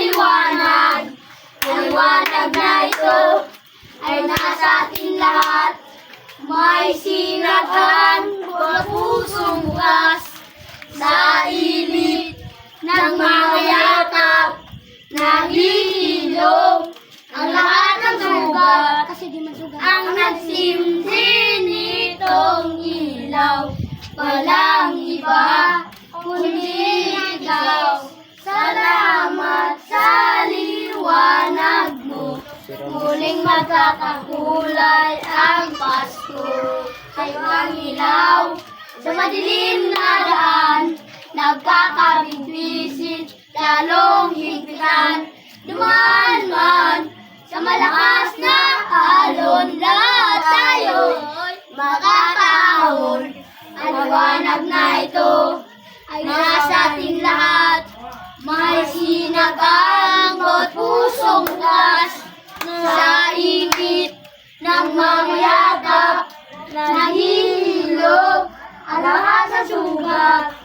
liwanag. Ang liwanag na ito ay nasa ating lahat. May sinaghan sa pusong bukas, sa init ng mga yakap, nahihilom ang lahat ng sugat. Ang nagsimsi nitong ilaw, walang iba kundi ikaw. Salamat sa liwanag mo, muling magkakakulay ang Pasko. Kayo ang ilaw sa madilim na daan, nagkakabigbisit, lalong higpitan. Dumaan man sa malakas na alon, lahat tayo makakahon. Ang liwanag na ito ay nasa ating lahat. May sinagang at pusong bukas, sa init ng mga yakap, nahihilom ang lahat sa sugat.